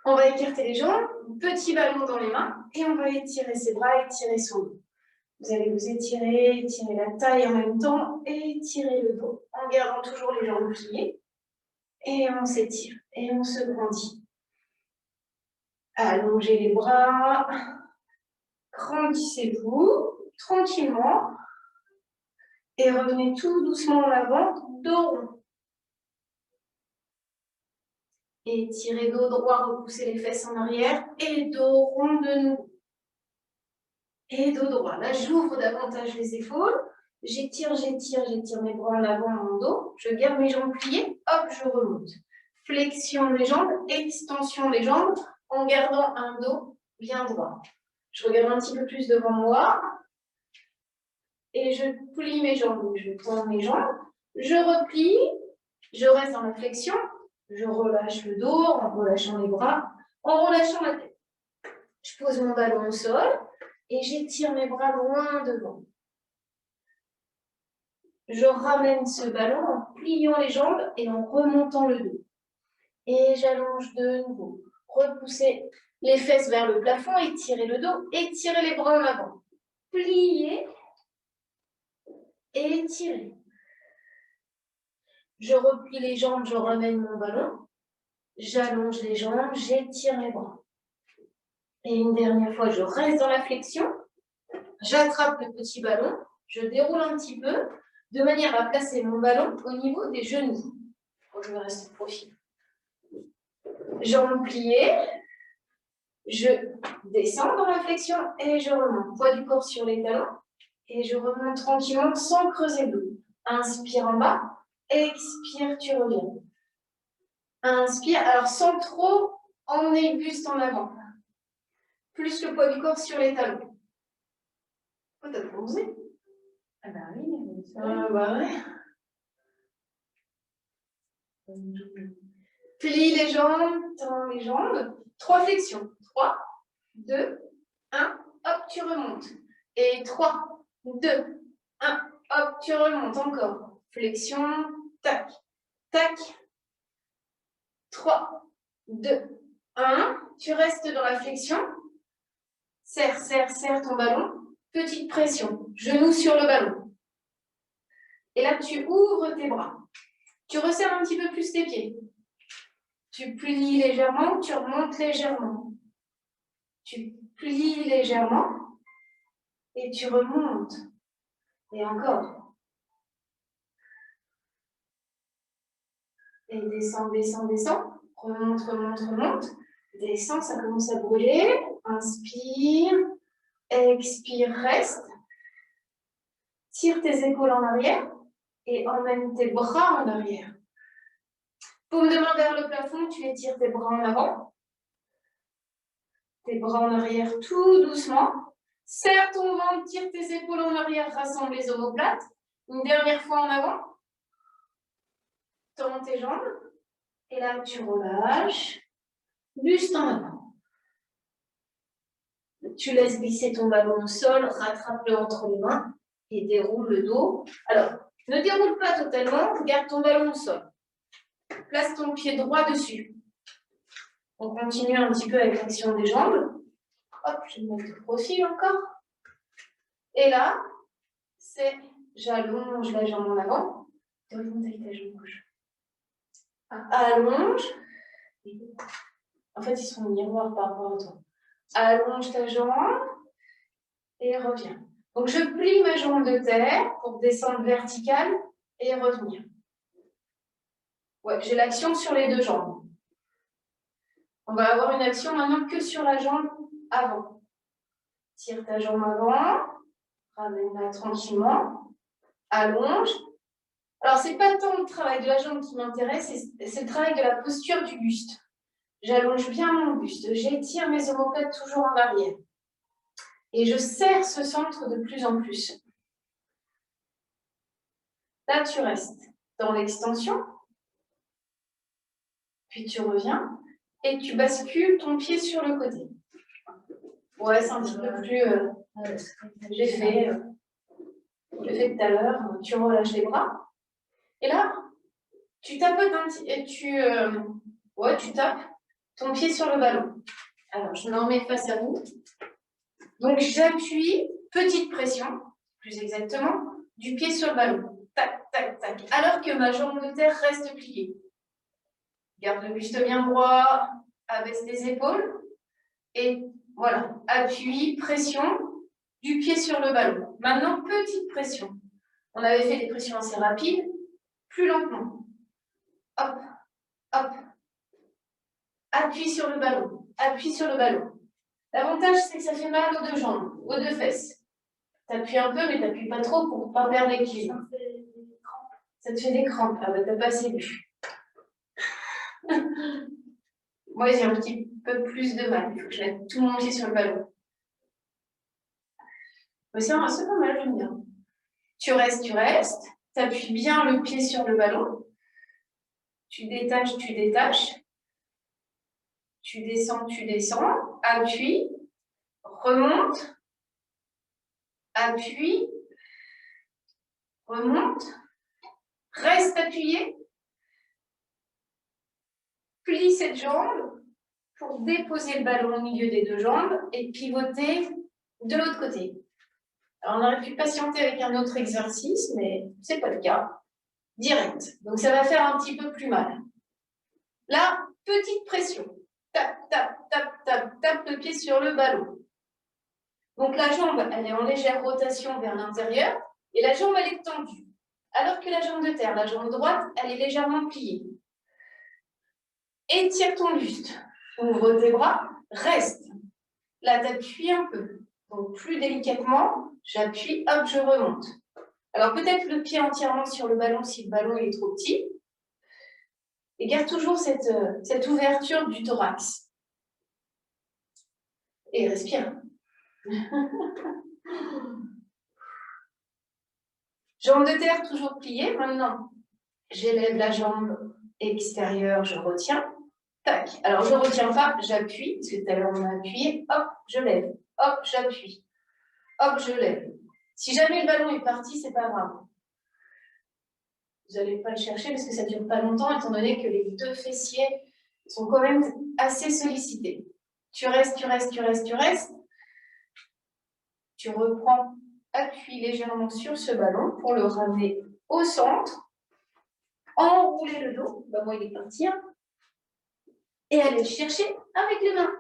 On va écarter les jambes, petit ballon dans les mains, et on va étirer ses bras, étirer son dos. Vous allez vous étirer, étirer la taille en même temps, et étirer le dos, en gardant toujours les jambes pliées. Et on s'étire, et on se grandit. Allongez les bras, grandissez-vous tranquillement, et revenez tout doucement en avant, dos rond. Étirez dos droit, repoussez les fesses en arrière, et dos rond de nouveau. Et dos droit. Là, j'ouvre davantage les épaules. J'étire mes bras en avant, mon dos. Je garde mes jambes pliées. Hop, je remonte. Flexion des jambes, extension des jambes, en gardant un dos bien droit. Je regarde un petit peu plus devant moi. Et je plie mes jambes. Je tends mes jambes. Je replie. Je reste dans la flexion. Je relâche le dos en relâchant les bras, en relâchant la tête. Je pose mon ballon au sol. Et j'étire mes bras loin devant. Je ramène ce ballon en pliant les jambes et en remontant le dos. Et j'allonge de nouveau. Repoussez les fesses vers le plafond, étirez le dos, étirez les bras en avant. Pliez et étirez. Je replie les jambes, je ramène mon ballon. J'allonge les jambes, j'étire les bras. Et une dernière fois, je reste dans la flexion. J'attrape le petit ballon, je déroule un petit peu, de manière à placer mon ballon au niveau des genoux. Je vais rester de profil. Jambes pliées, je descends dans la flexion et je remonte. Poids du corps sur les talons et je remonte tranquillement sans creuser le dos. Inspire en bas, expire, tu reviens. Inspire, alors sans trop emmener le buste en avant. Plus le poids du corps sur les talons. Oh, t'as bronzé? Ah bah oui, bah ouais. Plie les jambes, tends les jambes. 3 flexions. 3, 2, 1. Hop, tu remontes. Et 3, 2, 1. Hop, tu remontes encore. Flexion, tac, tac. 3, 2, 1. Tu restes dans la flexion. Serre, serre, serre ton ballon. Petite pression. Genou sur le ballon. Et là, tu ouvres tes bras. Tu resserres un petit peu plus tes pieds. Tu plies légèrement, tu remontes légèrement. Tu plies légèrement et tu remontes. Et encore. Et descends, descends, descends. Remonte, remonte, remonte. Descends, ça commence à brûler. Inspire. Expire, reste. Tire tes épaules en arrière et emmène tes bras en arrière. Paume de main vers le plafond, tu étires tes bras en avant. Tes bras en arrière tout doucement. Serre ton ventre, tire tes épaules en arrière, rassemble les omoplates. Une dernière fois en avant. Tends tes jambes. Et là, tu relâches. Buste en avant. Tu laisses glisser ton ballon au sol, rattrape-le entre les mains et déroule le dos. Alors, ne déroule pas totalement, garde ton ballon au sol. Place ton pied droit dessus. On continue un petit peu avec l'action des jambes. Hop, je vais me mettre de profil encore. Et là, c'est j'allonge la jambe en avant. Remonte avec ta jambe gauche. Allonge. En fait, ils sont miroirs par rapport à toi. Allonge ta jambe et reviens. Donc, je plie ma jambe de terre pour descendre verticale et revenir. Ouais, j'ai l'action sur les deux jambes. On va avoir une action maintenant que sur la jambe avant. Tire ta jambe avant, ramène-la tranquillement, allonge. Alors, ce n'est pas tant le travail de la jambe qui m'intéresse, c'est le travail de la posture du buste. J'allonge bien mon buste, j'étire mes omoplates toujours en arrière. Et je serre ce centre de plus en plus. Là, tu restes dans l'extension. Puis tu reviens et tu bascules ton pied sur le côté. Ouais, c'est un petit peu plus... j'ai fait tout à l'heure. Tu relâches les bras. Et là, tu tapotes un petit... Et tu tapes. ton pied sur le ballon. Alors, je me remets face à vous. Donc, j'appuie, petite pression, plus exactement, du pied sur le ballon. Tac, tac, tac. Alors que ma jambe de terre reste pliée. Garde le buste bien droit, abaisse les épaules. Et voilà, appui, pression du pied sur le ballon. Maintenant, petite pression. On avait fait des pressions assez rapides, plus lentement. Hop, hop. Appuie sur le ballon, appuie sur le ballon. L'avantage, c'est que ça fait mal aux deux jambes, aux deux fesses. T'appuies un peu, mais t'appuies pas trop pour ne pas perdre l'équilibre. Ça te fait des crampes. Ah bah t'as pas assez bu. Moi, j'ai un petit peu plus de mal. Il faut que je mette tout mon pied sur le ballon. Mais c'est pas mal, j'aime bien. Tu restes. T'appuies bien le pied sur le ballon. Tu détaches. Tu descends. Appuie. Remonte. Appuie. Remonte. Reste appuyé. Plie cette jambe pour déposer le ballon au milieu des deux jambes et pivoter de l'autre côté. Alors, on aurait pu patienter avec un autre exercice, mais ce n'est pas le cas. Direct. Donc, ça va faire un petit peu plus mal. Là, petite pression. Tape le pied sur le ballon. Donc, la jambe, elle est en légère rotation vers l'intérieur et la jambe, elle est tendue. Alors que la jambe de terre, la jambe droite, elle est légèrement pliée. Étire ton buste. Ouvre tes bras. Reste. Là, t'appuies un peu. Donc, plus délicatement, j'appuie, hop, je remonte. Alors, peut-être le pied entièrement sur le ballon si le ballon est trop petit. Et garde toujours cette ouverture du thorax. Et respire. Jambe de terre toujours pliée. Maintenant, j'élève la jambe extérieure, je retiens. Tac. Alors, je ne retiens pas, j'appuie. Parce que tout à l'heure, on a appuyé. Hop, je lève. Hop, j'appuie. Hop, je lève. Si jamais le ballon est parti, c'est pas grave. Vous n'allez pas le chercher parce que ça ne dure pas longtemps, étant donné que les deux fessiers sont quand même assez sollicités. Tu restes. Tu reprends, appuie légèrement sur ce ballon pour le ramener au centre. Enrouler le dos, bah moi il est parti. Et aller le chercher avec les mains.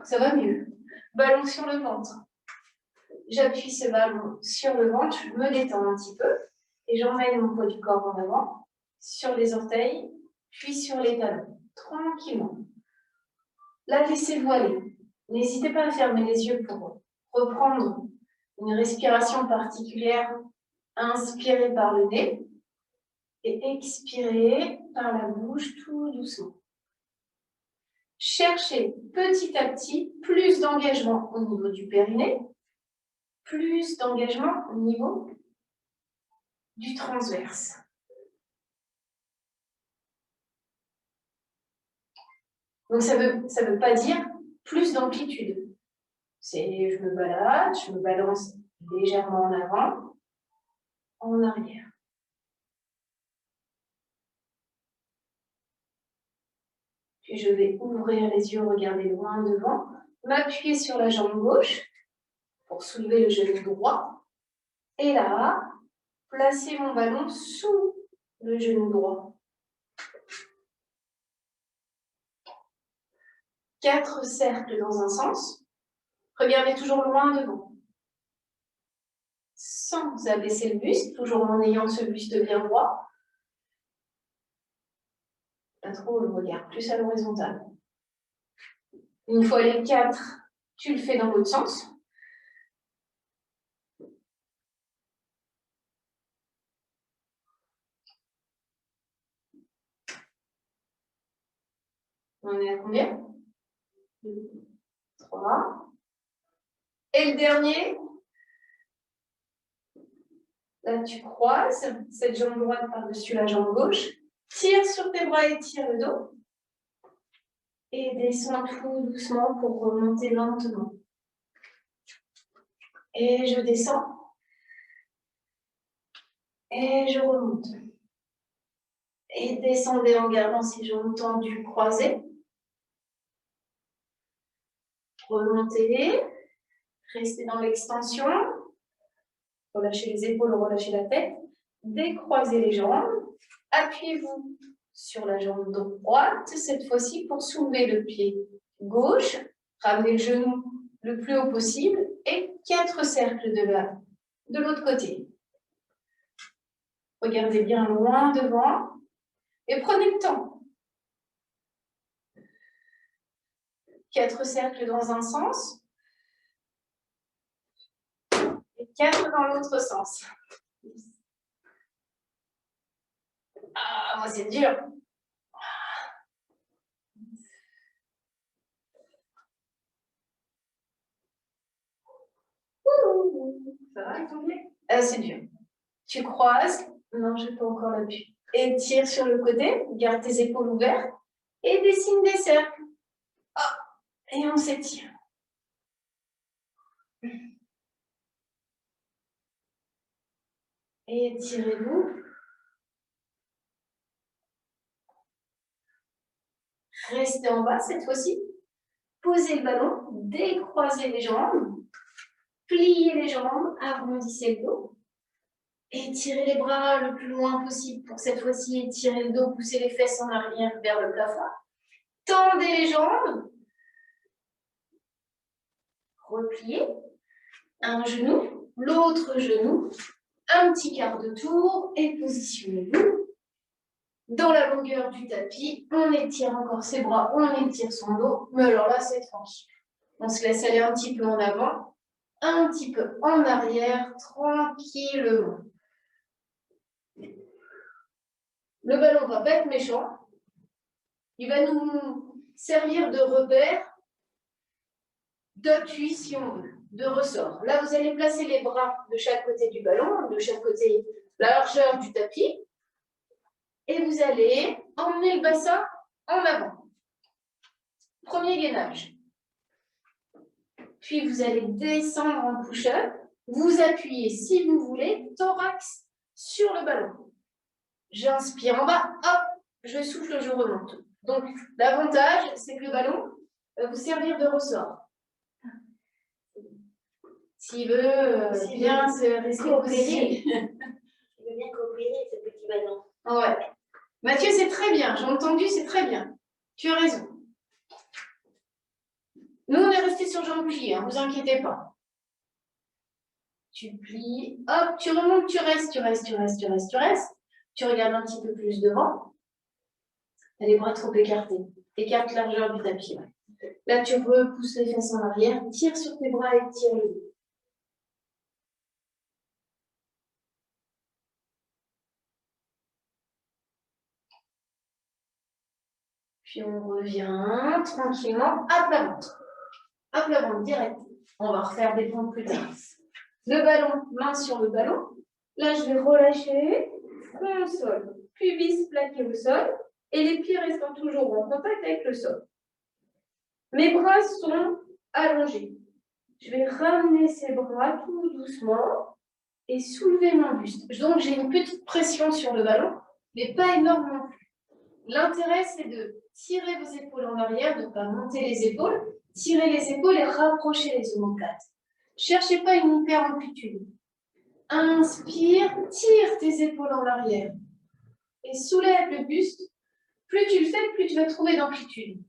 Ça va mieux. Ballon sur le ventre. J'appuie ce ballon sur le ventre, je me détends un petit peu et j'emmène mon poids du corps en avant, sur les orteils, puis sur les talons, tranquillement. Là, laissez-vous aller. N'hésitez pas à fermer les yeux pour reprendre une respiration particulière. Inspirez par le nez et expirez par la bouche tout doucement. Cherchez petit à petit plus d'engagement au niveau du périnée, plus d'engagement au niveau du transverse. Donc ça veut pas dire plus d'amplitude. C'est je me balade, je me balance légèrement en avant, en arrière. Puis je vais ouvrir les yeux, regarder loin devant, m'appuyer sur la jambe gauche pour soulever le genou droit. Et là, placer mon ballon sous le genou droit. 4 cercles dans un sens. Regardez toujours loin devant. Sans abaisser le buste, toujours en ayant ce buste bien droit. Pas trop le regard, plus à l'horizontale. Une fois les 4, tu le fais dans l'autre sens. On est à combien? 2, 3. Et le dernier, là tu croises cette jambe droite par-dessus la jambe gauche. Tire sur tes bras et tire le dos. Et descends tout doucement pour remonter lentement. Et je descends. Et je remonte. Et descendez en gardant ces jambes tendues, croisées. Remontez. Restez dans l'extension. Relâchez les épaules, relâchez la tête. Décroisez les jambes. Appuyez-vous sur la jambe droite, cette fois-ci pour soulever le pied gauche. Ramenez le genou le plus haut possible et 4 cercles de l'autre côté. Regardez bien loin devant et prenez le temps. 4 cercles dans un sens et 4 dans l'autre sens. Ah, moi c'est dur. Ça va avec ton pied? C'est dur. Tu croises. Non, je n'ai pas encore l'appui. Et tire sur le côté. Garde tes épaules ouvertes. Et dessine des cercles. Ah, et on s'étire. Et étirez-vous. Restez en bas cette fois-ci. Posez le ballon. Décroisez les jambes. Pliez les jambes. Arrondissez le dos. Étirez les bras le plus loin possible pour cette fois-ci étirer le dos, pousser les fesses en arrière vers le plafond. Tendez les jambes. Repliez. Un genou, l'autre genou. Un petit quart de tour et positionnez-vous. Dans la longueur du tapis, on étire encore ses bras, on étire son dos. Mais alors là, c'est tranquille. On se laisse aller un petit peu en avant, un petit peu en arrière, tranquillement. Le ballon va pas être méchant. Il va nous servir de repère, d'appui si on veut, de ressort. Là, vous allez placer les bras de chaque côté du ballon, de chaque côté la largeur du tapis. Et vous allez emmener le bassin en avant. Premier gainage. Puis vous allez descendre en push-up. Vous appuyez, si vous voulez, thorax sur le ballon. J'inspire en bas, hop, je souffle, je remonte. Donc, l'avantage, c'est que le ballon va vous servir de ressort. S'il veut bien se rester coopérer. Il veut bien coopérer, ce petit ballon. Ouais. Mathieu, c'est très bien. J'ai entendu, c'est très bien. Tu as raison. Nous, on est resté sur jambes pliées, hein, vous inquiétez pas. Tu plies, hop, tu remontes, tu restes. Tu regardes un petit peu plus devant. T'as les bras trop écartés. Écarte la largeur du tapis. Là, tu repousses les fesses en arrière, tire sur tes bras et tire le dos. Puis on revient tranquillement à plat ventre. À plat ventre direct. On va refaire des pompes plus tard. Le ballon, main sur le ballon. Là, je vais relâcher, front au sol, pubis plaqué au sol, et les pieds restant toujours en contact avec le sol. Mes bras sont allongés. Je vais ramener ces bras tout doucement et soulever mon buste. Donc, j'ai une petite pression sur le ballon, mais pas énorme non plus. L'intérêt, c'est de tirer vos épaules en arrière, de ne pas monter les épaules, tirer les épaules et rapprocher les omoplates. Cherchez pas une hyper amplitude. Inspire, tire tes épaules en arrière et soulève le buste. Plus tu le fais, plus tu vas trouver d'amplitude.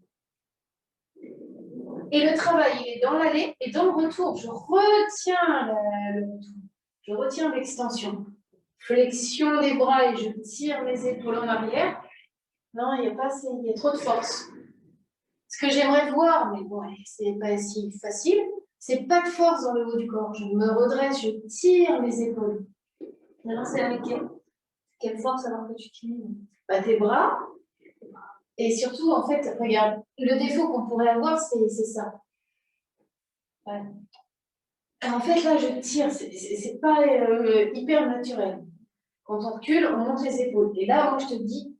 Et le travail, il est dans l'aller et dans le retour. Je retiens le retour. Je retiens l'extension. Flexion des bras et je tire les épaules en arrière. Non, il n'y a pas assez, il y a trop de force. Ce que j'aimerais voir, mais bon, c'est pas si facile, c'est pas de force dans le haut du corps. Je me redresse, je tire mes épaules. Maintenant, c'est avec quelle force alors que tu tires? Bah, tes bras. Et surtout, en fait, regarde, le défaut qu'on pourrait avoir, c'est ça. Ouais. En fait, là, je tire, c'est pas hyper naturel. Quand on recule, on monte les épaules. Et là, moi, je te dis,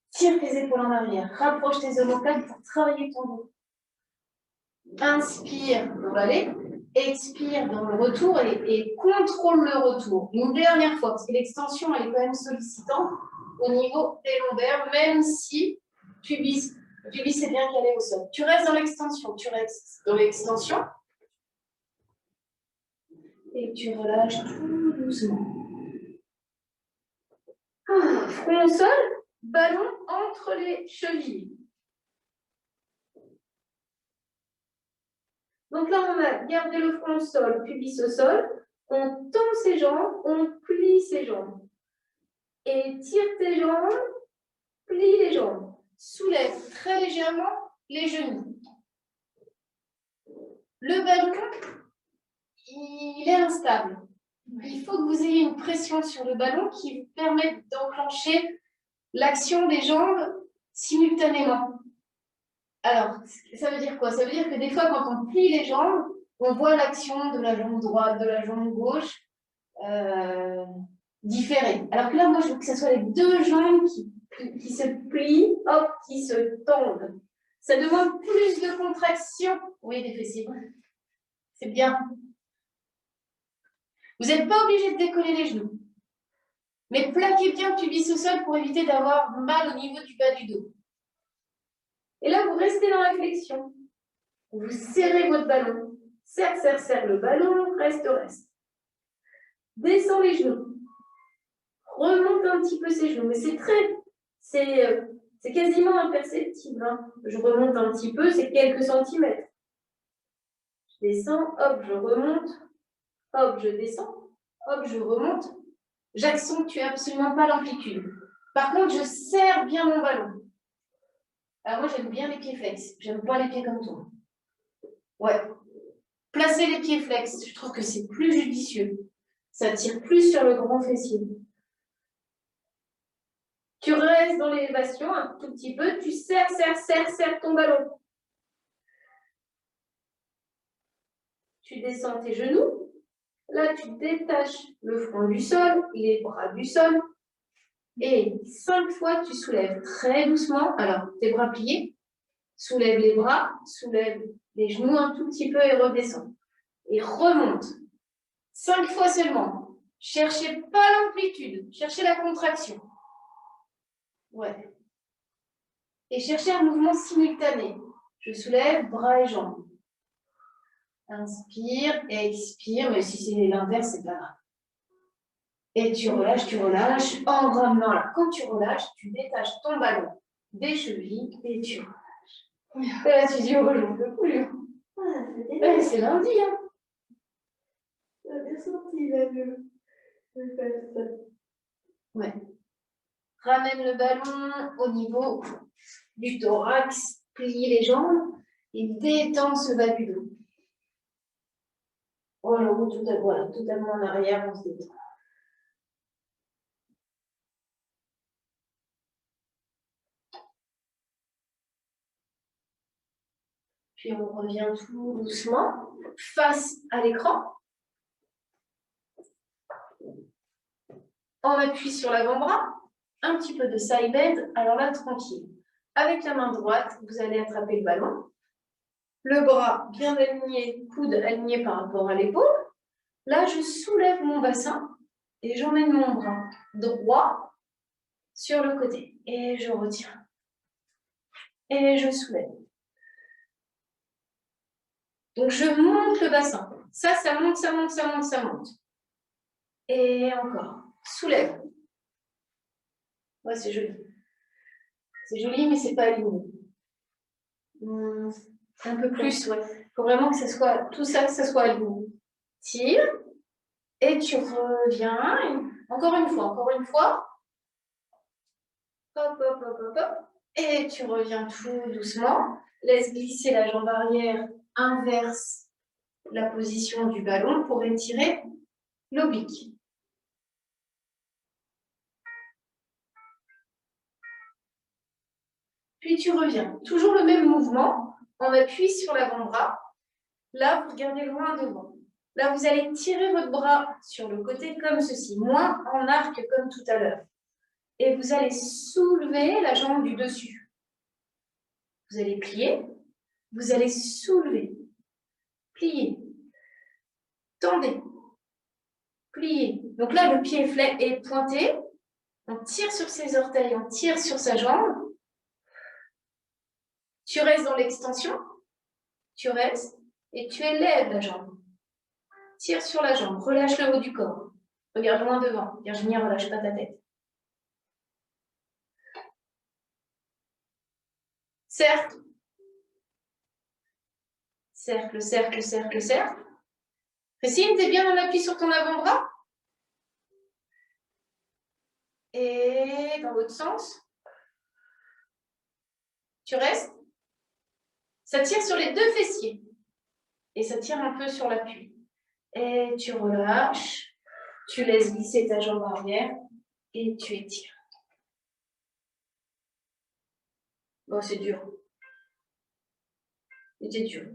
tire tes épaules en arrière, rapproche tes omoplates pour travailler ton dos. Inspire dans l'aller, expire dans le retour et contrôle le retour. Une dernière fois, parce que l'extension, elle est quand même sollicitante. au niveau des lombaires, même si pubis est bien calé au sol. Tu restes dans l'extension, et tu relâches tout doucement. Front au sol, ballon entre les chevilles. Donc là, on a gardé le front au sol, pubis au sol. On tend ses jambes, on plie ses jambes. Et tire tes jambes, plie les jambes. Soulève très légèrement les genoux. Le ballon, il est instable. Il faut que vous ayez une pression sur le ballon qui vous permette d'enclencher l'action des jambes simultanément. Alors, ça veut dire quoi? Ça veut dire que des fois, quand on plie les jambes, on voit l'action de la jambe droite, de la jambe gauche différer. Alors que là, moi, je veux que ce soit les deux jambes qui se plient, hop, qui se tendent. Ça demande plus de contraction. Oui, des fessiers. C'est bien. Vous n'êtes pas obligé de décoller les genoux. Mais plaquez bien le pubis au sol pour éviter d'avoir mal au niveau du bas du dos. Et là, vous restez dans la flexion. Vous serrez votre ballon. Serre, serre, serre le ballon. Reste, reste. Descends les genoux. Remonte un petit peu ses genoux. Mais c'est quasiment imperceptible. Hein. Je remonte un petit peu, c'est quelques centimètres. Je descends, hop, je remonte. Hop, je descends. Hop, je remonte. J'accentue absolument pas l'amplitude. Par contre, je serre bien mon ballon. Alors moi, j'aime bien les pieds flex. J'aime pas les pieds comme toi. Ouais. Placez les pieds flex. Je trouve que c'est plus judicieux. Ça tire plus sur le grand fessier. Tu restes dans l'élévation un tout petit peu. Tu serres, serres, serres, serres ton ballon. Tu descends tes genoux. Là, tu détaches le front du sol, les bras du sol. Et 5 fois, tu soulèves très doucement. Alors, tes bras pliés. Soulève les bras, soulève les genoux un tout petit peu et redescends. Et remonte. 5 fois seulement. Cherchez pas l'amplitude, cherchez la contraction. Ouais. Et cherchez un mouvement simultané. Je soulève bras et jambes. Inspire et expire, mais si c'est l'inverse, c'est pas grave. Et tu relâches, en ramenant là. Quand tu relâches, tu détaches ton ballon des chevilles et tu relâches. Et là, tu dis, oh, j'en peux plus. Ouais, c'est lundi, hein. J'ai senti la gueule. Ouais. Ramène le ballon au niveau du thorax, plie les jambes et détends ce bas du dos. Oh, le haut, voilà, totalement en arrière, on se détend. Puis on revient tout doucement face à l'écran. On appuie sur l'avant-bras, un petit peu de side bend. Alors là, tranquille. Avec la main droite, vous allez attraper le ballon. Le bras bien aligné, coude aligné par rapport à l'épaule. Là, je soulève mon bassin et j'emmène mon bras droit sur le côté. Et je retire. Et je soulève. Donc, je monte le bassin. Ça monte, ça monte, ça monte, ça monte. Et encore. Soulève. Ouais, c'est joli. C'est joli, mais c'est pas aligné. Un peu plus, ouais. Il faut vraiment que ça soit, tout ça, que ça soit aligné. Tire. Et tu reviens. Et encore une fois. Hop, hop, hop, hop, hop. Et tu reviens tout doucement. Laisse glisser la jambe arrière. Inverse la position du ballon pour étirer l'oblique. Puis tu reviens. Toujours le même mouvement. On appuie sur l'avant-bras. Là, vous regardez loin devant. Là, vous allez tirer votre bras sur le côté comme ceci, moins en arc comme tout à l'heure. Et vous allez soulever la jambe du dessus. Vous allez plier. Vous allez soulever. Plier. Tendez. Plier. Donc là, le pied est pointé. On tire sur ses orteils, on tire sur sa jambe. Tu restes dans l'extension. Tu restes et tu élèves la jambe. Tire sur la jambe, relâche le haut du corps. Regarde loin devant. Virginie, relâche pas ta tête. Cercle. Cercle, cercle, cercle, cercle. Christine, t'es bien en appui sur ton avant-bras? Et dans l'autre sens. Tu restes. Ça tire sur les deux fessiers. Et ça tire un peu sur l'appui. Et tu relâches. Tu laisses glisser ta jambe arrière. Et tu étires. Bon, c'est dur. C'était dur.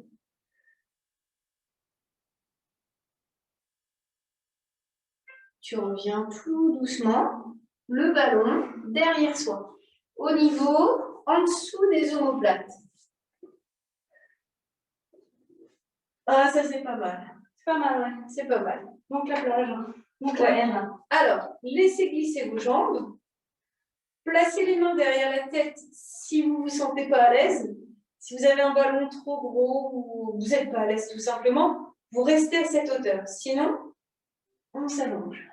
Tu reviens tout doucement. Le ballon derrière soi. Au niveau, en dessous des omoplates. Ah, ça c'est pas mal. C'est pas mal, ouais. C'est pas mal. Donc la plage. Hein. Donc ouais. Alors, laissez glisser vos jambes. Placez les mains derrière la tête si vous ne vous sentez pas à l'aise. Si vous avez un ballon trop gros ou vous n'êtes pas à l'aise tout simplement, vous restez à cette hauteur. Sinon, on s'allonge.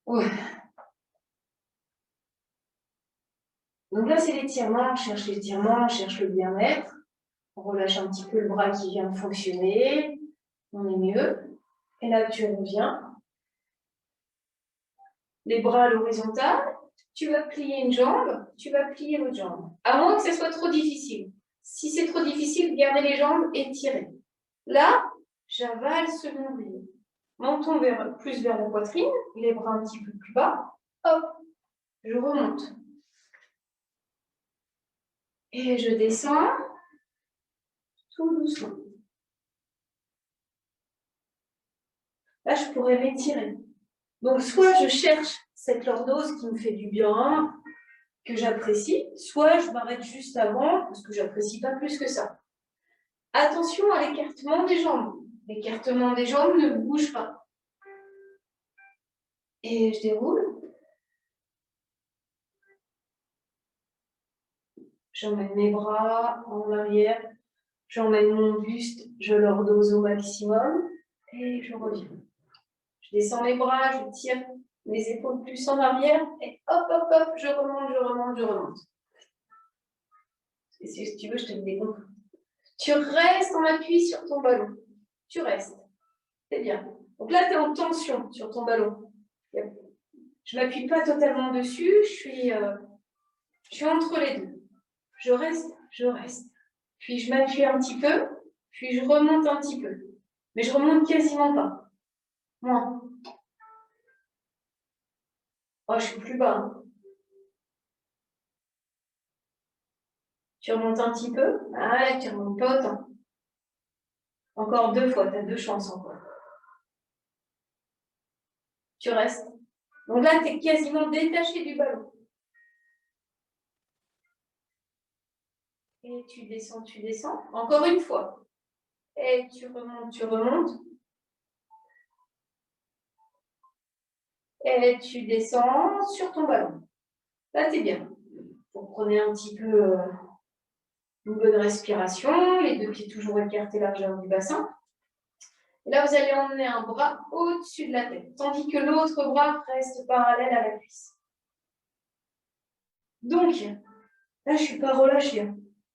Ouais. Donc là, c'est l'étirement. On cherche l'étirement, on cherche le bien-être. On relâche un petit peu le bras qui vient de fonctionner. On est mieux. Et là, tu reviens. Les bras à l'horizontale. Tu vas plier une jambe, tu vas plier l'autre jambe. À moins que ce soit trop difficile. Si c'est trop difficile, gardez les jambes et tirez. Là, j'avale ce nombril. Menton plus vers la poitrine, les bras un petit peu plus bas. Hop, je remonte. Et je descends tout doucement. Là, je pourrais m'étirer. Donc, soit je cherche cette lordose qui me fait du bien, que j'apprécie, soit je m'arrête juste avant parce que je n'apprécie pas plus que ça. Attention à l'écartement des jambes. L'écartement des jambes ne bouge pas. Et je déroule. J'emmène mes bras en arrière. J'emmène mon buste. Je lordose au maximum. Et je reviens. Je descends les bras, je tire les épaules plus en arrière. Et hop, hop, hop, je remonte, je remonte, je remonte. Et si tu veux, je te le décompte. Tu restes en appui sur ton ballon. Tu restes. C'est bien. Donc là, tu es en tension sur ton ballon. Je ne m'appuie pas totalement dessus, je suis entre les deux. Je reste. Puis je m'appuie un petit peu, puis je remonte un petit peu. Mais je remonte quasiment pas. Moins. Oh, je suis plus bas. Tu remontes un petit peu. Ah, tu remontes pas autant. Encore 2 fois, tu as 2 chances encore. Tu restes. Donc là, tu es quasiment détaché du ballon. Et tu descends, tu descends. Encore une fois. Et tu remontes, tu remontes. Et tu descends sur ton ballon. Là, tu es bien. Vous prenez un petit peu une bonne respiration, les 2 pieds toujours écartés largeur du bassin. Et là, vous allez emmener un bras au-dessus de la tête, tandis que l'autre bras reste parallèle à la cuisse. Donc, là, je ne suis pas relâchée.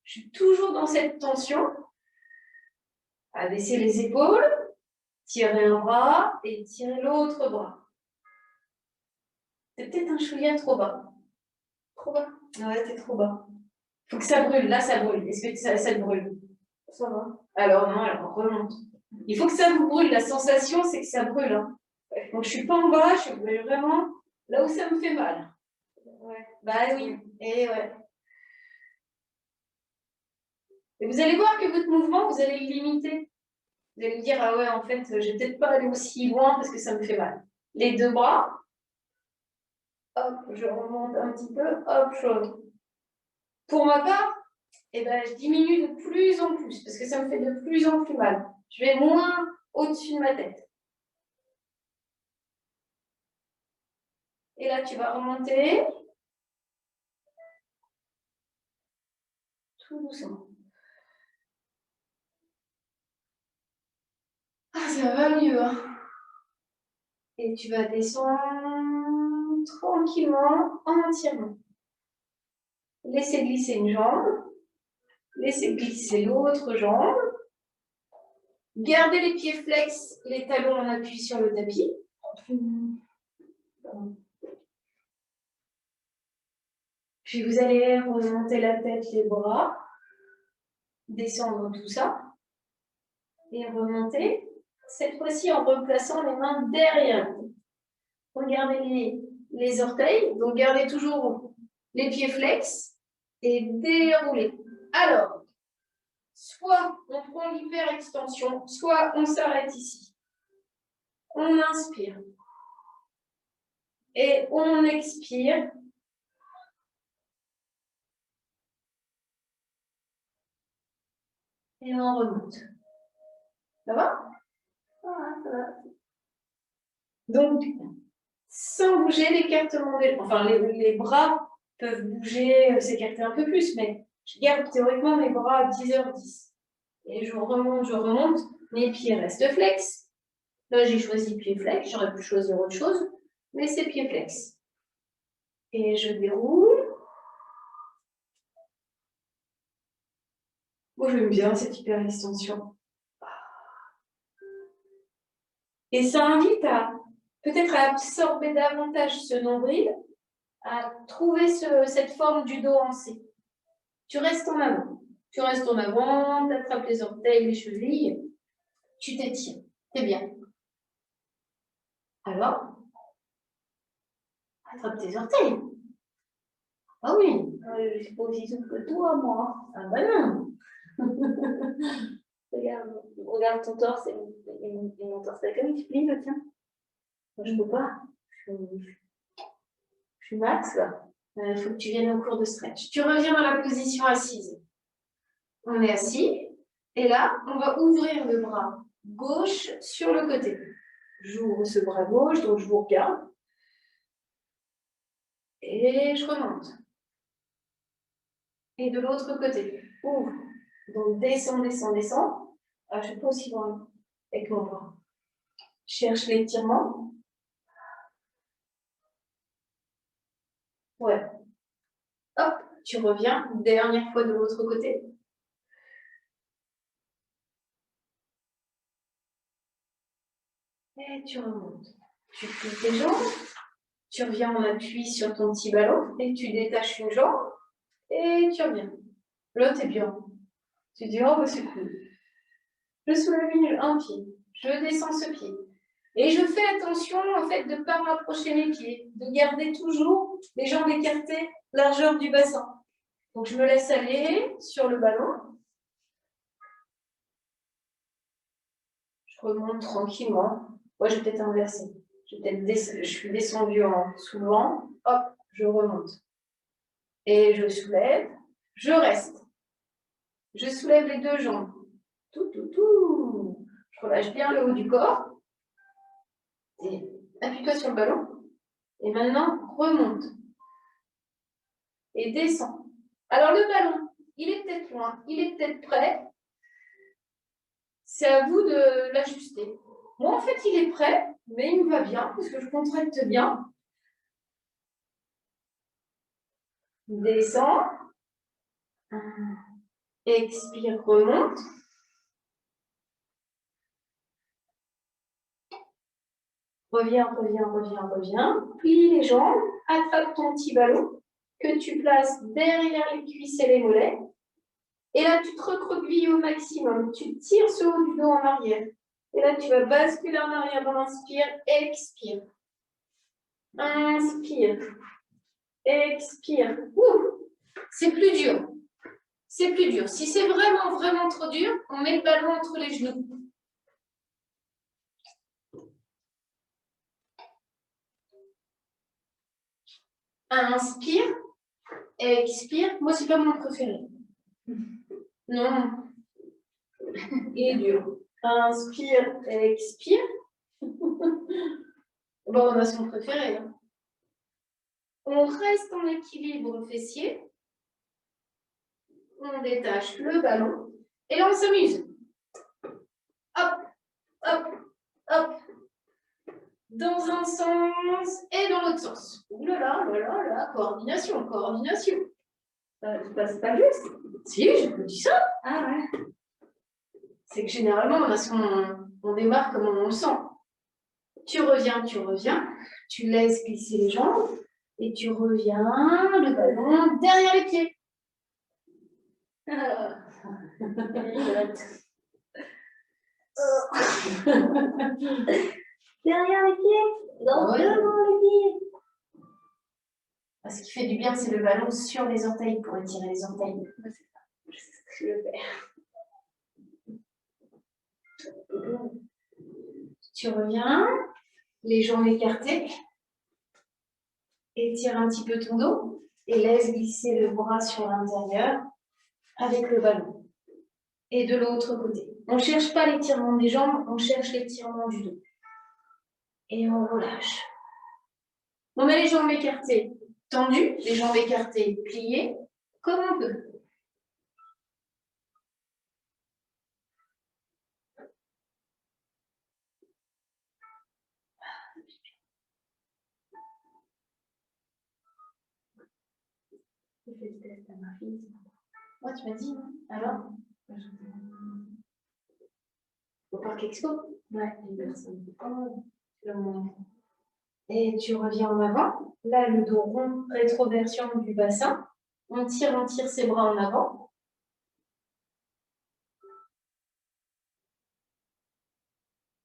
Je suis toujours dans cette tension. Abaisser les épaules, tirer un bras et tirer l'autre bras. C'est peut-être un chouïa trop bas. Trop bas? Ouais, t'es trop bas. Faut que ça brûle. Là, ça brûle. Est-ce que ça brûle? Ça va. Alors non, alors remonte. Il faut que ça vous brûle. La sensation, c'est que ça brûle. Hein. Donc, je ne suis pas en bas, je suis vraiment là où ça me fait mal. Ouais. Bah oui. Et ouais. Et vous allez voir que votre mouvement, vous allez le limiter. Vous allez me dire, ah ouais, en fait, je vais peut-être pas aller aussi loin parce que ça me fait mal. Les 2 bras. Hop, je remonte un petit peu. Hop, je... Pour ma part, eh ben, je diminue de plus en plus parce que ça me fait de plus en plus mal. Je vais moins au-dessus de ma tête. Et là, tu vas remonter. Tout doucement. Ah, ça va mieux. Hein. Et tu vas descendre tranquillement entièrement. Laissez glisser une jambe. Laissez glisser l'autre jambe. Gardez les pieds flex, les talons en appui sur le tapis. Puis vous allez remonter la tête, les bras. Descendre tout ça. Et remonter. Cette fois-ci en replaçant les mains derrière vous. Regardez les orteils. Donc gardez toujours les pieds flex et déroulez. Alors, soit on prend l'hyperextension, soit on s'arrête ici. On inspire. Et on expire. Et on remonte. Ça va? Voilà, ça va. Donc, sans bouger l'écartement des... Enfin, les bras peuvent bouger, s'écarter un peu plus, mais je garde théoriquement mes bras à 10h10. Et je remonte, mes pieds restent flex. Là, j'ai choisi pied flex, j'aurais pu choisir autre chose, mais c'est pied flex. Et je déroule. Moi, j'aime bien cette hyper-extension. Et ça invite à peut-être à absorber davantage ce nombril, à trouver cette forme du dos en C. Tu restes en avant. Tu restes en avant, tu attrapes les orteils, les chevilles, tu t'étires. C'est bien. Alors, attrape tes orteils. Ah oui. Je suis pas aussi souple que toi, moi. Ah bah non. Regarde ton torse et mon torse. Comme il se plie, le tien. Moi, je peux pas. Je suis max là. Il faut que tu viennes au cours de stretch. Tu reviens dans la position assise. On est assis. Et là, on va ouvrir le bras gauche sur le côté. J'ouvre ce bras gauche, donc je vous regarde. Et je remonte. Et de l'autre côté, ouvre. Donc descends, descends, descends. Ah, je ne suis pas aussi loin avec mon bras. Cherche l'étirement. Ouais. Hop, tu reviens. Dernière fois de l'autre côté. Et tu remontes. Tu plies tes jambes. Tu reviens en appui sur ton petit ballon. Et tu détaches une jambe. Et tu reviens. Là, t'es bien. Tu dis, oh, bah, c'est cool. Je soulève un pied. Je descends ce pied. Et je fais attention, en fait, de ne pas rapprocher mes pieds. De garder toujours les jambes écartées, largeur du bassin. Donc, je me laisse aller sur le ballon. Je remonte tranquillement. Moi, je vais peut-être inverser. Je suis descendue en soulevant. Hop, je remonte. Et je soulève. Je reste. Je soulève les deux jambes. Tout. Je relâche bien le haut du corps. Et appuie-toi sur le ballon. Et maintenant, remonte. Et descends. Alors, le ballon, il est peut-être loin, il est peut-être prêt. C'est à vous de l'ajuster. Moi, en fait, il est prêt, mais il me va bien, parce que je contracte bien. Descends. Expire, remonte. Reviens. Plie les jambes, attrape ton petit ballon que tu places derrière les cuisses et les mollets. Et là, tu te recroquevilles au maximum. Tu tires ce haut du dos en arrière. Et là, tu vas basculer en arrière. Inspire, expire. Inspire. Expire. C'est plus dur. C'est plus dur. Si c'est vraiment, vraiment trop dur, on met le ballon entre les genoux. Inspire. Expire. Moi, c'est pas mon préféré. Non. Il est dur. Inspire, expire. Bon, on a son préféré. Hein. On reste en équilibre fessier. On détache le ballon. Et là, on s'amuse. Hop, hop, hop. Dans un sens et dans l'autre sens. Ouh là là, là là là, coordination, coordination. C'est pas juste. Si, je te dis ça. Ah ouais. C'est que généralement, on démarre comme on le sent. Tu reviens, tu laisses glisser les jambes et tu reviens, le ballon derrière les pieds. Derrière les pieds. Non, Ouais. devant les pieds. Ce qui fait du bien, c'est le ballon sur les orteils pour étirer les orteils. C'est ça. Je sais ce que je vais faire. Tu reviens, les jambes écartées, étire un petit peu ton dos et laisse glisser le bras sur l'intérieur avec le ballon. Et de l'autre côté. On ne cherche pas l'étirement des jambes, on cherche l'étirement du dos. Et on relâche. On met les jambes écartées tendues, les jambes écartées pliées, comme on peut. Je fais le test à ma fille. Moi, tu m'as dit, non? Alors? Au parc expo? Ouais, une personne. Oh, le monde. Et tu reviens en avant. Là, le dos rond, rétroversion du bassin. On tire ses bras en avant.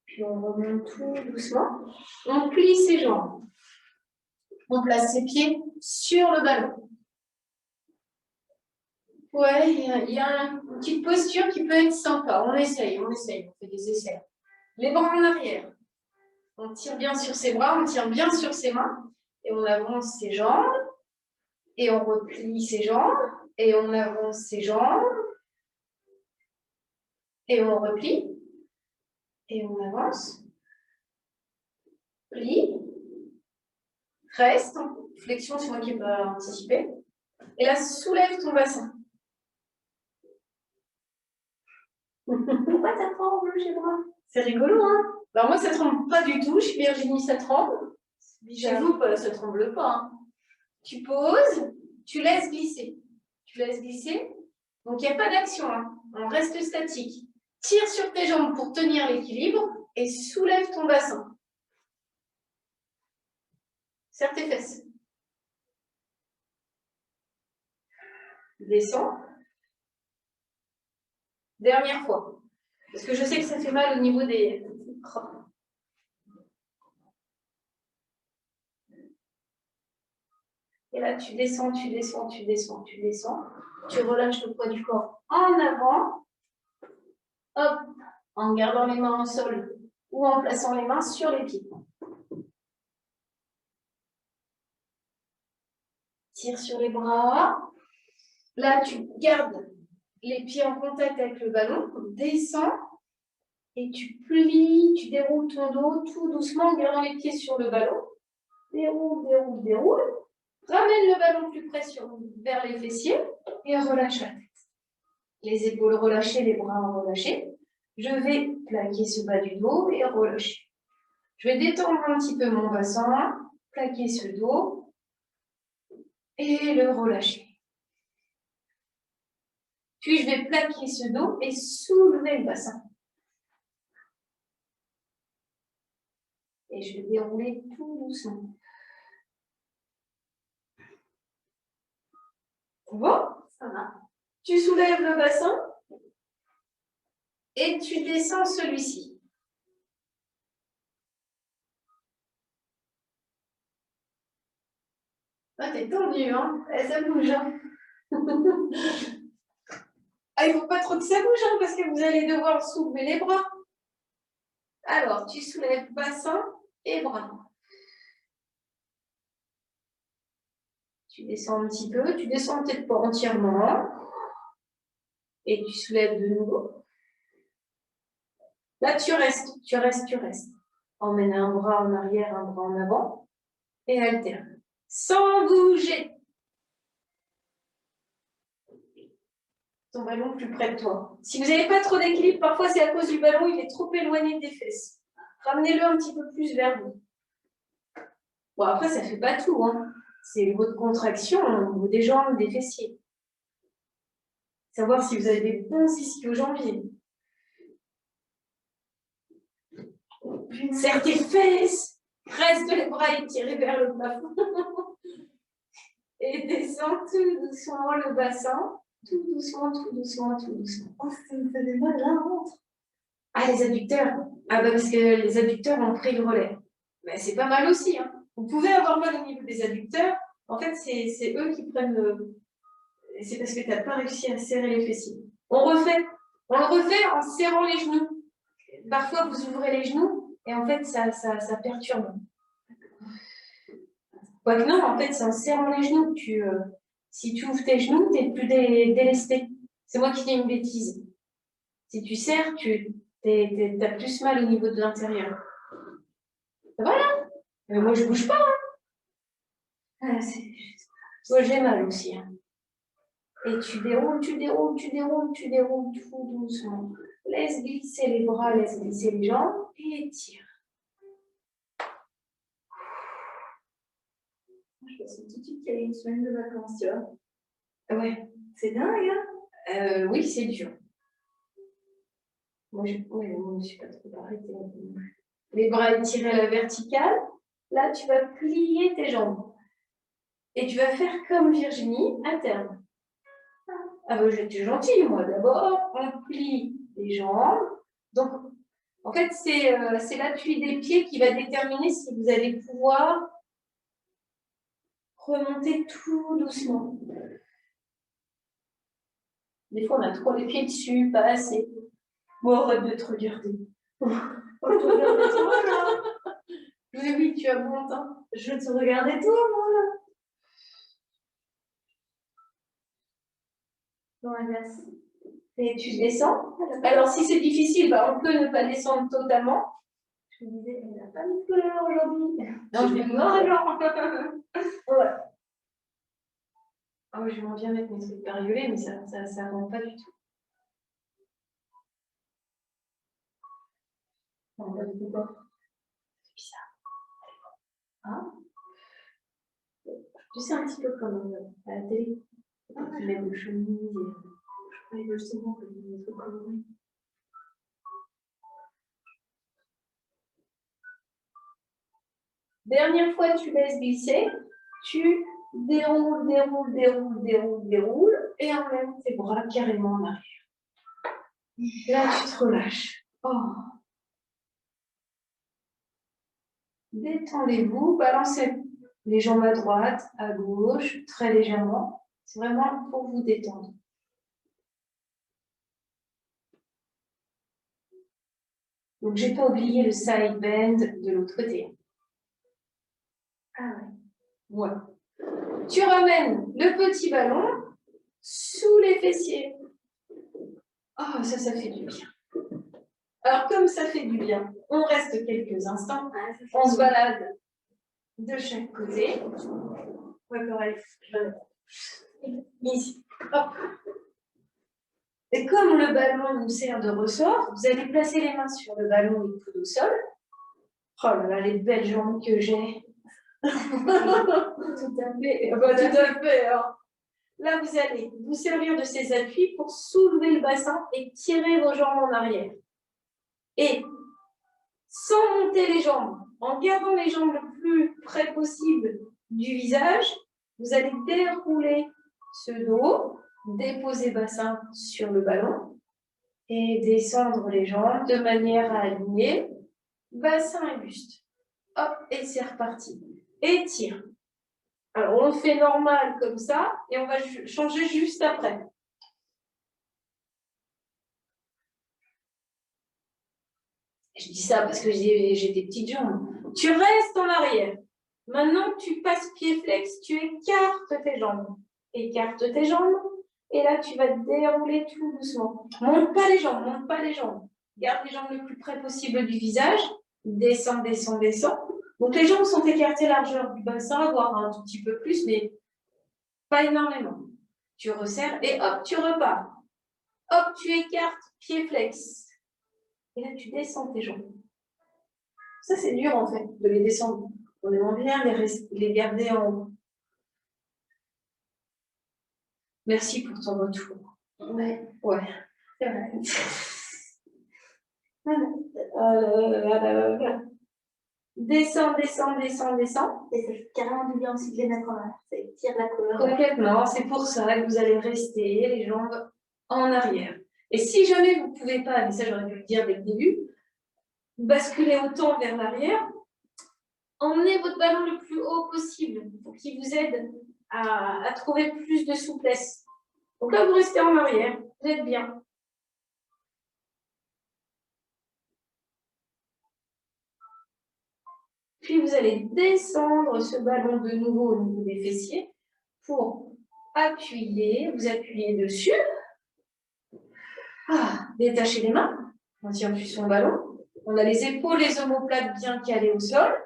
Puis on remonte tout doucement. On plie ses jambes. On place ses pieds sur le ballon. Ouais, il y a une petite posture qui peut être sympa. On essaye, on fait des essais. Les bras en arrière. On tire bien sur ses bras, on tire bien sur ses mains. Et on avance ses jambes. Et on replie ses jambes. Et on avance ses jambes. Et on replie. Et on avance. Plie. Reste. Flexion, c'est moi qui peux anticiper. Et là, soulève ton bassin. Pourquoi ça tremble chez moi? C'est rigolo, hein? Alors moi, ça ne tremble pas du tout. Je suis Virginie, ça tremble. Chez vous, ça ne tremble pas. Hein. Tu poses, tu laisses glisser. Tu laisses glisser. Donc, il n'y a pas d'action. Hein. On reste statique. Tire sur tes jambes pour tenir l'équilibre et soulève ton bassin. Serre tes fesses. Descends. Dernière fois. Parce que je sais que ça fait mal au niveau des... Et là, tu descends, tu descends, tu descends, tu descends. Tu relâches le poids du corps en avant. Hop, en gardant les mains au sol ou en plaçant les mains sur les pieds. Tire sur les bras. Là, tu gardes les pieds en contact avec le ballon. Descends et tu plies, tu déroules ton dos tout doucement en gardant les pieds sur le ballon. Déroule, déroule, déroule. Ramène le ballon plus près vers les fessiers et relâche la tête. Les épaules relâchées, les bras relâchés. Je vais plaquer ce bas du dos et relâcher. Je vais détendre un petit peu mon bassin, plaquer ce dos et le relâcher. Puis je vais plaquer ce dos et soulever le bassin. Et je vais dérouler tout doucement. C'est bon? Ça va. Tu soulèves le bassin et tu descends celui-ci. Ah, t'es tendu, hein? Ça bouge, hein? Ah, il ne faut pas trop que ça bouge, hein, parce que vous allez devoir soulever les bras. Alors, tu soulèves bassin et bras. Tu descends un petit peu, tu descends peut-être pas entièrement. Et tu soulèves de nouveau. Là, tu restes, tu restes, tu restes. Emmène un bras en arrière, un bras en avant et alterne. sans bouger. Ton ballon plus près de toi. Si vous n'avez pas trop d'équilibre, parfois c'est à cause du ballon, il est trop éloigné des fesses. Ramenez-le un petit peu plus vers vous. Bon, après, ça ne fait pas tout, hein. C'est votre contraction au niveau des jambes, des fessiers. Savoir si vous avez des bons ischio-jambiers. Serre tes fesses, reste les bras étirés vers le plafond. Et descends tout doucement le bassin. Tout doucement, tout doucement, tout doucement. Oh, ça me fait des mal là, rentre. Ah, les adducteurs. Ah, bah parce que les adducteurs ont pris le relais. Mais c'est pas mal aussi, hein. Vous pouvez avoir mal au niveau des adducteurs. En fait, c'est eux qui prennent le... C'est parce que tu n'as pas réussi à serrer les fessiers. On le refait en serrant les genoux. Parfois, vous ouvrez les genoux et en fait, ça perturbe. Quoique non, en fait, c'est en serrant les genoux que si tu ouvres tes genoux, tu n'es plus délesté. C'est moi qui dis une bêtise. Si tu serres, tu as plus mal au niveau de l'intérieur. Voilà. Mais moi, je ne bouge pas. Hein. Moi, j'ai mal aussi. Hein. Et tu déroules, tu déroules, tu déroules, tu déroules tout doucement. Laisse glisser les bras, laisse glisser les jambes et étire. Je pense tout de suite qu'il y a une semaine de vacances, tu vois. Ouais. C'est dingue, hein? Oui, c'est dur. Moi, je ne suis pas trop arrêtée. Les bras étirés à la verticale. Là, tu vas plier tes jambes. Et tu vas faire comme Virginie à terme. Ah ben, j'étais gentille, moi. D'abord, on plie les jambes. Donc, en fait, c'est l'appui des pieds qui va déterminer si vous allez pouvoir remonter tout doucement. Des fois, on a trop les pieds dessus, pas assez. Bon, arrête de te regarder. Je te regardais toi, là. Oui, tu as bon temps. Je te regardais toi, moi, là. Dans la glace. Et tu descends. Alors, si c'est difficile, bah, on peut ne pas descendre totalement. Je me disais, elle n'a pas mis de couleur aujourd'hui. Non, je vais noir et blanc. Ouais. Ah oui, je m'en viens mettre mes trucs bariolés, mais ça ne rend pas du tout. Non, pas du tout quoi. C'est bizarre. Hein? Tu sais, un petit peu comme à la télé. Tu mets des chemises et je croyais justement que des trucs colorés. Dernière fois, tu laisses glisser, tu déroules, déroules, déroules, déroules, déroules, et emmènes tes bras carrément en arrière. Là, tu te relâches. Oh. Détendez-vous, balancez les jambes à droite, à gauche, très légèrement. C'est vraiment pour vous détendre. Donc, je n'ai pas oublié le side bend de l'autre côté. Ah ouais. Ouais. Tu ramènes le petit ballon sous les fessiers. Oh, ça fait du bien. Alors, comme ça fait du bien, on reste quelques instants. On se balade de chaque côté. Ouais, pareil. Ici. Hop. Et comme le ballon nous sert de ressort, vous allez placer les mains sur le ballon et le coude au sol. Oh là là, les belles jambes que j'ai. Tout à fait. Bah, tout à fait. Hein. Là, vous allez vous servir de ces appuis pour soulever le bassin et tirer vos jambes en arrière. Et sans monter les jambes, en gardant les jambes le plus près possible du visage, vous allez dérouler ce dos, déposer bassin sur le ballon et descendre les jambes de manière à aligner bassin et buste. Hop, et c'est reparti. Étire. Alors, on fait normal comme ça et on va changer juste après. Je dis ça parce que j'ai des petites jambes. Tu restes en arrière. Maintenant, tu passes pied flex. Tu écartes tes jambes. Écarte tes jambes. Et là, tu vas dérouler tout doucement. Monte pas les jambes, monte pas les jambes. Garde les jambes le plus près possible du visage. Descends, descends, descends. Donc, les jambes sont écartées largeur du bassin, voire un tout petit peu plus, mais pas énormément. Tu resserres et hop, tu repars. Hop, tu écartes, pied flex. Et là, tu descends tes jambes. Ça, c'est dur, en fait, de les descendre. On aimerait bien les garder en haut. Merci pour ton retour. Ouais. Ouais. C'est vrai. Descends, descends, descends, descends. Et ça fait carrément du bien aussi de les mettre en arrière. Ça étire la colonne. Complètement. C'est pour ça que vous allez rester les jambes en arrière. Et si jamais vous ne pouvez pas, mais ça j'aurais dû le dire dès le début, basculez autant vers l'arrière, emmenez votre ballon le plus haut possible pour qu'il vous aide à trouver plus de souplesse. Donc là, vous restez en arrière, vous êtes bien. Puis vous allez descendre ce ballon de nouveau au niveau des fessiers pour appuyer, vous appuyez dessus. Détachez les mains, on tient plus son ballon. On a les épaules, les omoplates bien calées au sol.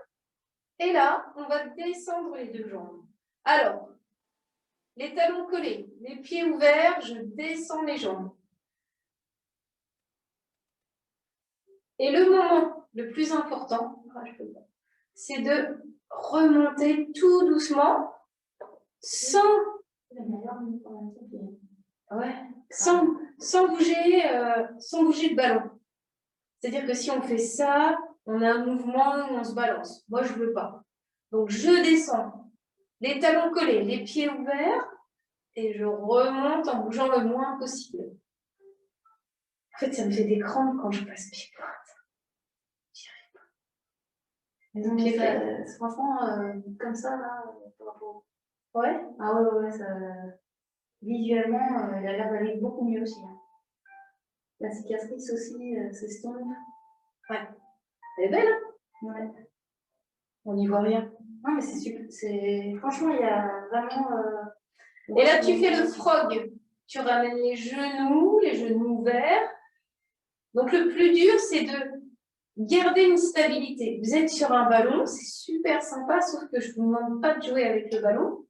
Et là, on va descendre les deux jambes. Alors, les talons collés, les pieds ouverts, je descends mes jambes. Et le moment le plus important, c'est de remonter tout doucement sans bouger le ballon. C'est-à-dire que si on fait ça, on a un mouvement où on se balance. Moi, je ne veux pas. Donc, je descends, les talons collés, les pieds ouverts, et je remonte en bougeant le moins possible. En fait, ça me fait des crampes quand je passe pied pointe. Franchement, comme ça, là, par rapport. Ouais. Ah ouais, ça... Visuellement, il a l'air d'aller beaucoup mieux aussi. Hein. La cicatrice aussi s'estompe. Ouais. Elle est belle, hein? Ouais. On n'y voit rien. Non, mais c'est super. Franchement, il y a vraiment. Et là, tu fais le frog. Tu ramènes les genoux ouverts. Donc, le plus dur, c'est de garder une stabilité. Vous êtes sur un ballon, c'est super sympa, sauf que je ne vous demande pas de jouer avec le ballon.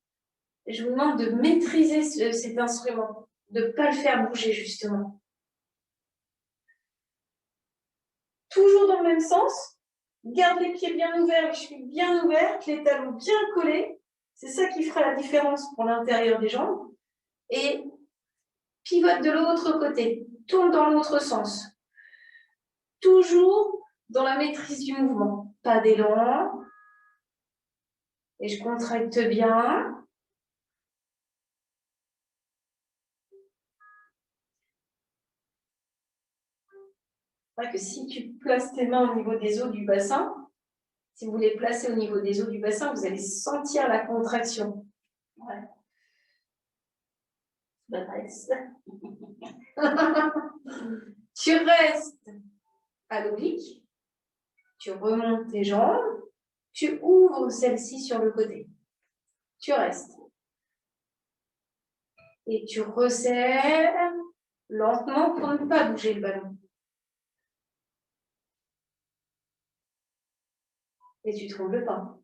Je vous demande de maîtriser cet instrument, de ne pas le faire bouger, justement. Toujours dans le même sens. Garde les pieds bien ouverts, les chevilles bien ouvertes, les talons bien collés. C'est ça qui fera la différence pour l'intérieur des jambes. Et pivote de l'autre côté. Tourne dans l'autre sens. Toujours dans la maîtrise du mouvement. Pas d'élan. Et je contracte bien. C'est vrai que si tu places tes mains au niveau des os du bassin, si vous les placez au niveau des os du bassin, vous allez sentir la contraction. Ouais. Tu restes à l'oblique, tu remontes tes jambes, tu ouvres celle-ci sur le côté. Tu restes. Et tu resserres lentement pour ne pas bouger le ballon. Et tu ne trembles pas.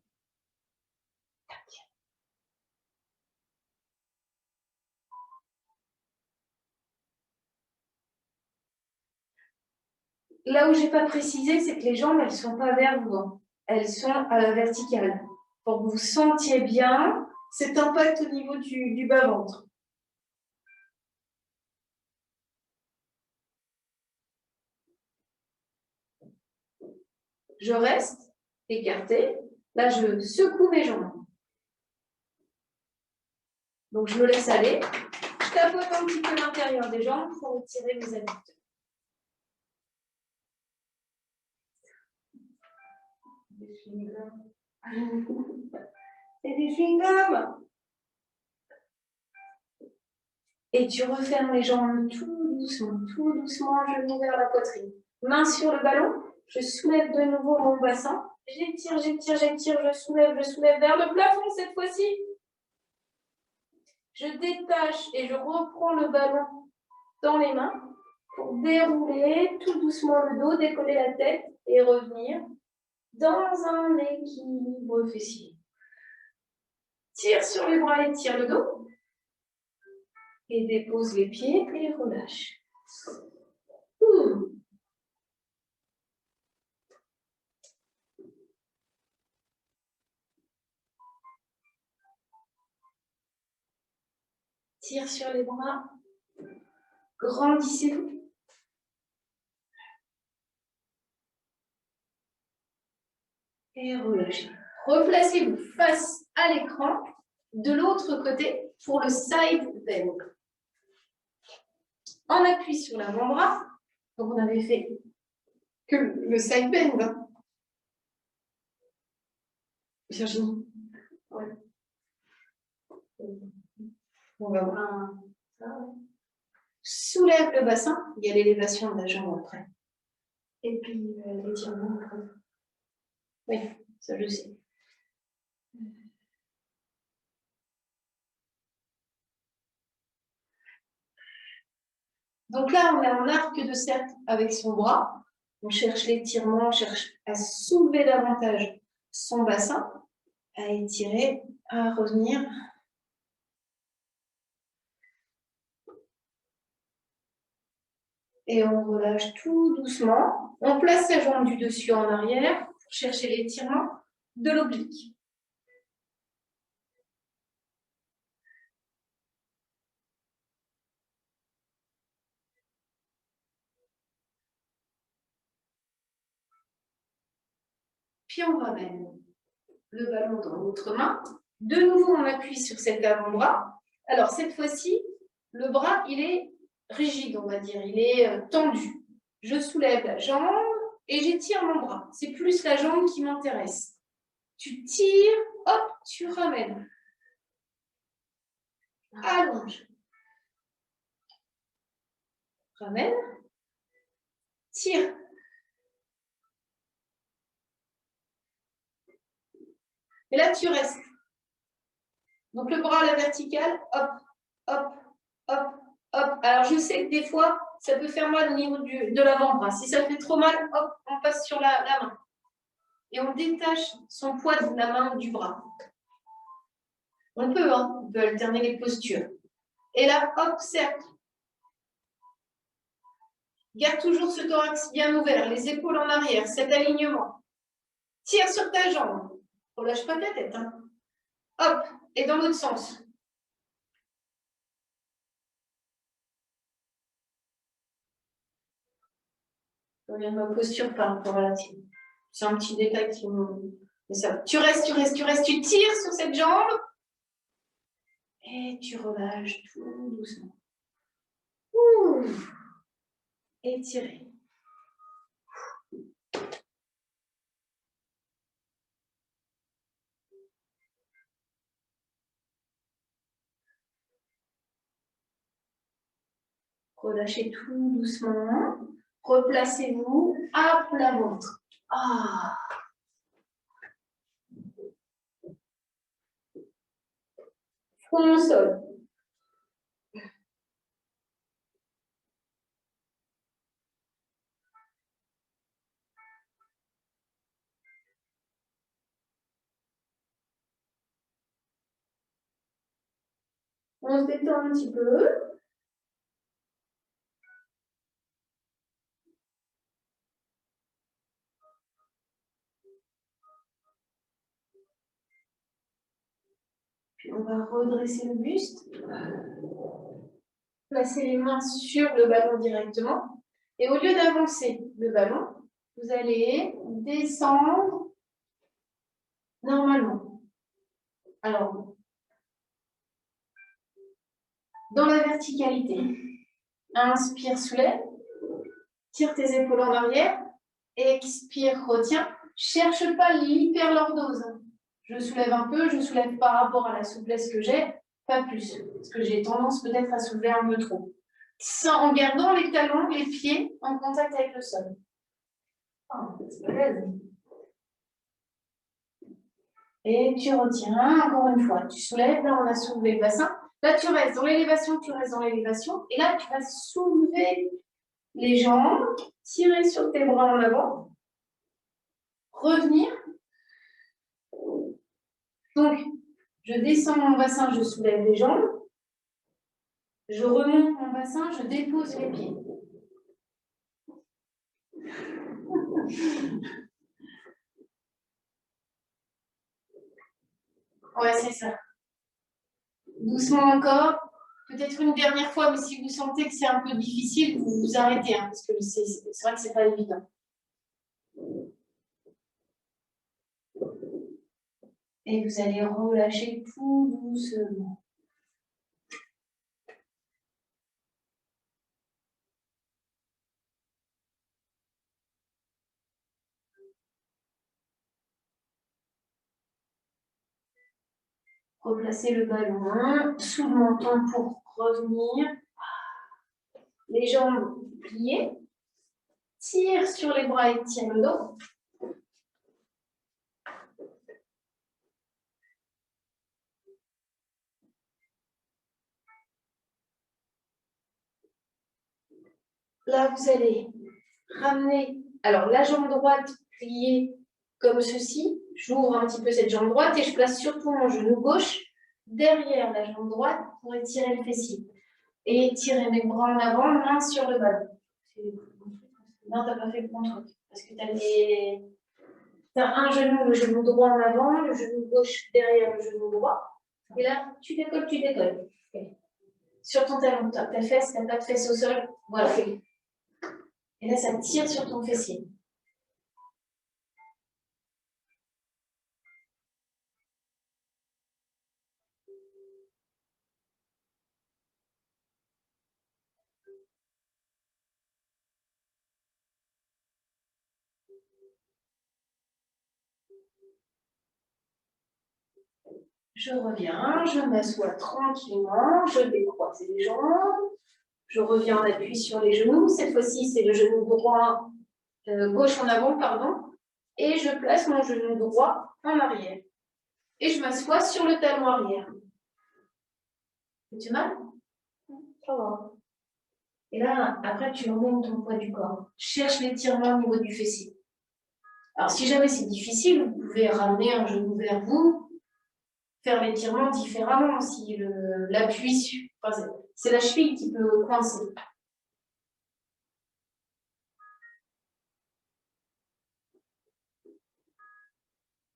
Là où je n'ai pas précisé, c'est que les jambes, elles ne sont pas vers vous. Hein. Elles sont à la verticale. Pour que vous sentiez bien cet impact au niveau du bas-ventre. Je reste écartée. Là, je secoue mes jambes. Donc, je me laisse aller. Je tapote un petit peu l'intérieur des jambes pour retirer mes adducteurs. Des chewing-gums. Et des chewing-gums. Et tu refermes les jambes tout doucement, genou vers la poitrine. Main sur le ballon, je soulève de nouveau mon bassin. J'étire, je soulève vers le plafond cette fois-ci. Je détache et je reprends le ballon dans les mains pour dérouler tout doucement le dos, décoller la tête et revenir dans un équilibre fessier. Tire sur les bras et tire le dos. Et dépose les pieds et relâche. Tire sur les bras. Grandissez-vous. Et relâchez. Replacez-vous face à l'écran de l'autre côté pour le side bend. On appuie sur l'avant-bras. Donc on avait fait que le side bend. Virginie. Ouais. On va voir. Soulève le bassin. Il y a l'élévation de la jambe après. Et puis l'étirement après. Oui, ça je sais. Donc là, on est en arc de cercle avec son bras. On cherche l'étirement, on cherche à soulever davantage son bassin, à étirer, à revenir. Et on relâche tout doucement. On place sa jambe du dessus en arrière pour chercher l'étirement de l'oblique. Puis on ramène le ballon dans l'autre main. De nouveau, on appuie sur cet avant-bras. Alors, cette fois-ci, le bras, il est rigide, on va dire. Il est tendu. Je soulève la jambe et j'étire mon bras. C'est plus la jambe qui m'intéresse. Tu tires, hop, tu ramènes. Allonge. Ramène. Tire. Et là, tu restes. Donc, le bras à la verticale, hop, hop, hop, hop. Alors, je sais que des fois, ça peut faire mal au niveau de l'avant-bras. Si ça fait trop mal, hop, on passe sur la main. Et on détache son poids de la main du bras. On peut alterner les postures. Et là, hop, cercle. Garde toujours ce thorax bien ouvert, les épaules en arrière, cet alignement. Tire sur ta jambe. Relâche pas ta tête. Hein. Hop, et dans l'autre sens. Je regarde ma posture par rapport à la tienne. C'est un petit détail qui me... Ça. Tu restes, tu tires sur cette jambe. Et tu relâches tout doucement. Ouh. Étirez. Relâchez tout doucement. Replacez-vous à plat ventre. Ah. Front au sol. On se détend un petit peu. Puis on va redresser le buste. Placer les mains sur le ballon directement. Et au lieu d'avancer le ballon, vous allez descendre normalement. Alors, dans la verticalité, inspire, soulève, tire tes épaules en arrière, expire, retiens. Cherche pas l'hyperlordose. Je soulève un peu, je soulève par rapport à la souplesse que j'ai, pas plus, parce que j'ai tendance peut-être à soulever un peu trop. En gardant les talons, les pieds en contact avec le sol. C'est pas l'aise. Et tu retiens, encore une fois, tu soulèves, là on a soulevé le bassin. Là tu restes dans l'élévation, et là tu vas soulever les jambes, tirer sur tes bras en avant, revenir. Donc, je descends mon bassin, je soulève les jambes. Je remonte mon bassin, je dépose les pieds. Ouais, c'est ça. Doucement encore. Peut-être une dernière fois, mais si vous sentez que c'est un peu difficile, vous vous arrêtez, hein, parce que c'est vrai que c'est pas évident. Et vous allez relâcher tout doucement. Replacez le ballon sous le menton pour revenir. Les jambes pliées. Tire sur les bras et tire le dos. Là, vous allez ramener, alors la jambe droite pliée comme ceci. J'ouvre un petit peu cette jambe droite et je place surtout mon genou gauche derrière la jambe droite pour étirer le fessier. Et étirer mes bras en avant, main sur le ballon. Non, tu n'as pas fait le bon truc. Parce que tu as un genou, le genou droit en avant, le genou gauche derrière le genou droit. Et là, tu décolles, tu décolles. Okay. Sur ton talon, ta fesse, tu n'as pas de fesse au sol. Voilà. Et là, ça tire sur ton fessier. Je reviens, je m'assois tranquillement, je décroise les jambes, je reviens en appui sur les genoux. Cette fois-ci, c'est le genou droit, gauche en avant, pardon, et je place mon genou droit en arrière. Et je m'assois sur le talon arrière. Fais-tu mal? Ça va. Et là, après, tu emmènes ton poids du corps. Cherche l'étirement au niveau du fessier. Alors, si jamais c'est difficile, vous pouvez ramener un genou vers vous, faire l'étirement différemment si l'appui, enfin, c'est la cheville qui peut coincer.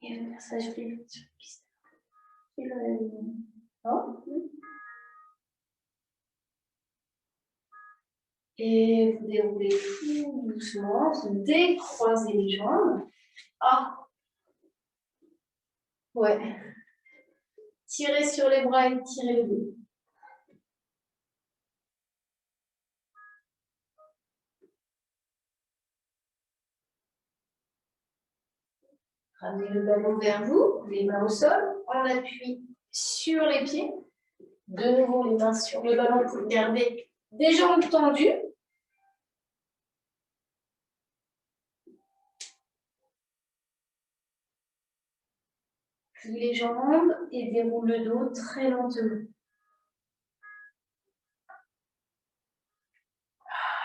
Et je vais faire ça sur les pistes. Et vous déroulez tout doucement, vous décroisez les jambes. Ah. Ouais. Tirez sur les bras et tirez le dos. Ramenez le ballon vers vous, les mains au sol, on appuie sur les pieds. De nouveau, les mains sur le ballon pour garder des jambes tendues. Plie les jambes et déroule le dos très lentement.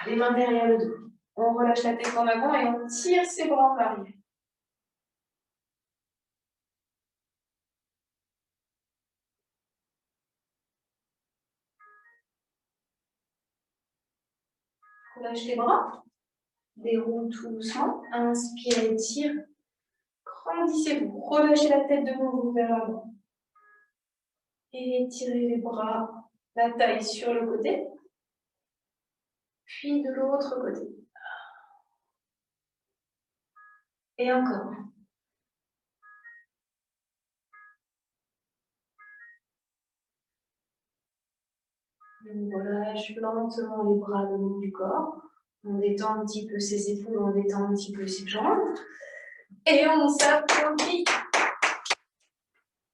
Les mains derrière le dos. On relâche la tête en avant et on tire ses bras en arrière. Relâche les bras. Déroule tout doucement. Inspire et tire. Grandissez-vous. Relâchez la tête de nouveau vers l'avant. Et étirez les bras, la taille sur le côté. Puis de l'autre côté. Et encore. On relâche lentement les bras le long du corps. On détend un petit peu ses épaules, on détend un petit peu ses jambes. Et on s'applaudit.